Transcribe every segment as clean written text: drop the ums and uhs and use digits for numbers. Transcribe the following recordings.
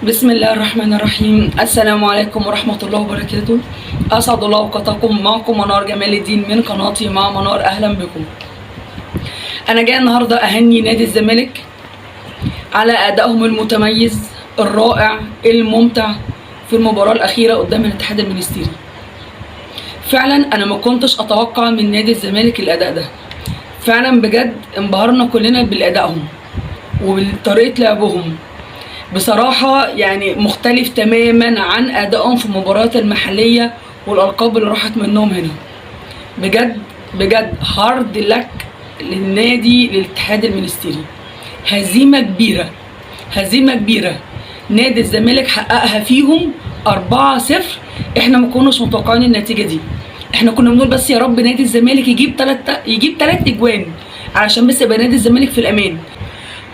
بسم الله الرحمن الرحيم. السلام عليكم ورحمة الله وبركاته. أسعد الله أوقاتكم. معكم منار جمال الدين من قناتي مع منار. أهلا بكم. أنا جاي النهاردة أهني نادي الزمالك على أدائهم المتميز الرائع الممتع في المباراة الأخيرة قدام الاتحاد المنستيري. فعلا أنا ما كنتش أتوقع من نادي الزمالك الأداء ده. فعلا بجد انبهرنا كلنا بالأدائهم وبطريقة لعبهم. بصراحة يعني مختلف تماما عن أدائهم في المباريات المحلية والألقاب اللي راحت منهم هنا. بجد بجد هارد لك للنادي للاتحاد المنستيري. هزيمة كبيرة، هزيمة كبيرة نادي الزمالك حققها فيهم 4-0. احنا ما كناش متوقعين النتيجة دي. احنا كنا بنقول بس يا رب نادي الزمالك يجيب 3 اجوان علشان بس يبقى نادي الزمالك في الأمان.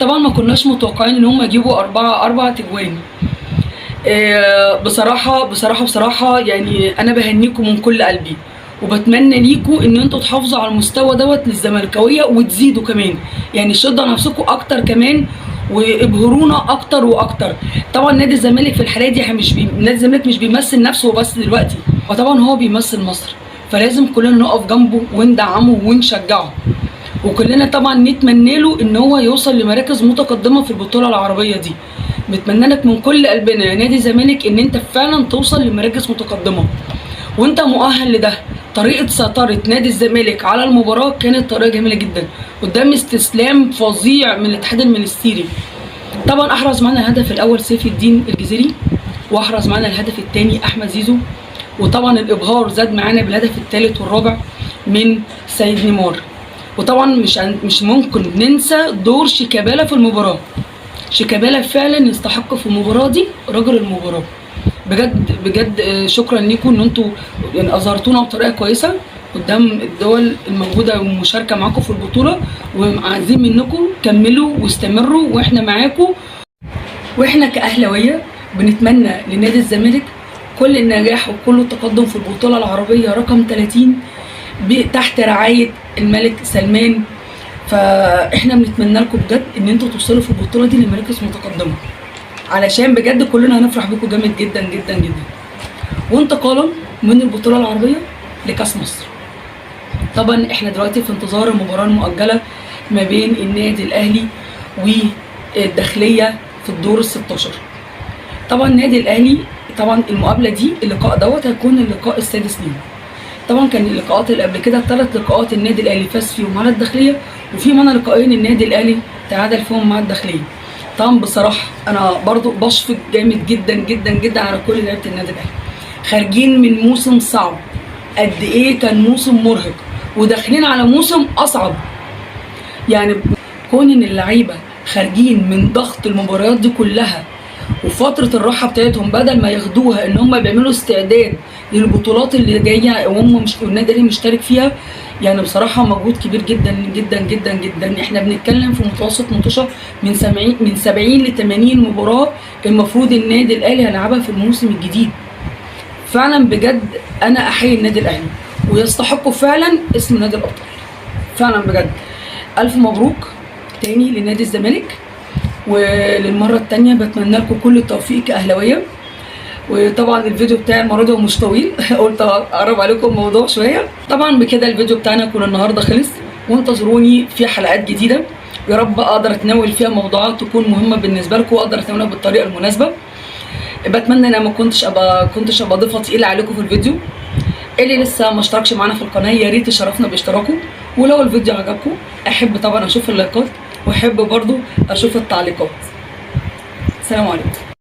طبعا ما كناش متوقعين ان هم يجيبوا 4 اجوان. بصراحه يعني انا بهنيكم من كل قلبي، وبتمنى ليكم ان انتوا تحافظوا على المستوى دوت للزملكاويه وتزيدوا كمان، يعني شدوا نفسكم اكتر كمان وابهرونا اكتر واكتر. طبعا نادي الزمالك في الحاله دي نادي الزمالك مش بيمثل نفسه بس دلوقتي، وطبعا هو بيمثل مصر، فلازم كلنا نقف جنبه وندعمه ونشجعه، وكلنا طبعا نتمنى له ان هو يوصل لمراكز متقدمه في البطوله العربيه دي. بتمنى لك من كل قلبنا يا نادي الزمالك ان انت فعلا توصل لمراكز متقدمه، وانت مؤهل لده. طريقه سيطره نادي الزمالك على المباراه كانت طريقه جميله جدا قدام استسلام فظيع من الاتحاد المنستيري. طبعا احرز معانا الهدف الاول سيف الدين الجزيري، واحرز معانا الهدف الثاني احمد زيزو، وطبعا الابهار زاد معانا بالهدف الثالث والرابع من سيد نيمار. وطبعا مش ممكن ننسى دور شيكابالا في المباراه. شيكابالا فعلا يستحق في المباراه دي رجل المباراه. بجد بجد شكرا ليكم ان انتوا يعني اظهرتونا بطريقه كويسه قدام الدول الموجوده والمشاركه معاكم في البطوله، وعايزين منكم كملوا واستمروا واحنا معاكم. واحنا كاهلاويه بنتمنى لنادي الزمالك كل النجاح وكل التقدم في البطوله العربيه رقم 30 تحت رعايه الملك سلمان. فاحنا بنتمنى لكم بجد ان انتوا توصلوا في البطوله دي لمراكز متقدمه، علشان بجد كلنا هنفرح بيكم جامد جدا جدا جدا. وانتقالا من البطوله العربيه لكاس مصر، طبعا احنا دلوقتي في انتظار المباراه المؤجله ما بين النادي الاهلي والداخليه في الدور ال 16. طبعا النادي الاهلي طبعا المقابله دي اللقاء دوت هيكون اللقاء السادس ليه. طبعا كان اللقاءات اللي قبل كده 3 لقاءات النادي الاهلي فاز فيهم على الداخليه، وفي معانا لقاءين النادي الاهلي تعادل فيهم مع الداخليه. طبعا بصراحه انا برضو بشفق جامد جدا جدا جدا على كل لعيبه النادي الاهلي، خارجين من موسم صعب. قد ايه كان موسم مرهق، وداخلين على موسم اصعب. يعني كون ان اللعيبه خارجين من ضغط المباريات دي كلها، وفتره الراحه بتاعتهم بدل ما ياخدوها ان هم بيعملوا استعداد للبطولات اللي جايه وهم مش النادي اللي مشترك فيها، يعني بصراحه مجهود كبير جدا جدا جدا جدا. احنا بنتكلم في متوسط منتشر من 70 ل 80 مباراه المفروض النادي الاهلي هيلعبها في الموسم الجديد. فعلا بجد انا احيي النادي الاهلي، ويستحقوا فعلا اسم نادي الابطال. فعلا بجد الف مبروك تاني لنادي الزمالك، وللمره الثانيه بتمنى لكم كل التوفيق كاهلاويه. وطبعا الفيديو بتاعي المره دي مش طويل قلت اقرب عليكم الموضوع شويه. طبعا بكده الفيديو بتاعنا يكون النهارده خلص، وانتظروني في حلقات جديده يا رب اقدر اتناول فيها موضوعات تكون مهمه بالنسبه لكم واقدر اتناولها بالطريقه المناسبه. بتمنى ان انا ما كنتش ابقى ضيفه تقيله عليكم في الفيديو. اللي لسه ما اشتركش معانا في القناه يا ريت تشرفنا باشتراكه، ولو الفيديو عجبكم احب طبعا اشوف اللايكات، واحب برضو اشوف التعليقات. السلام عليكم.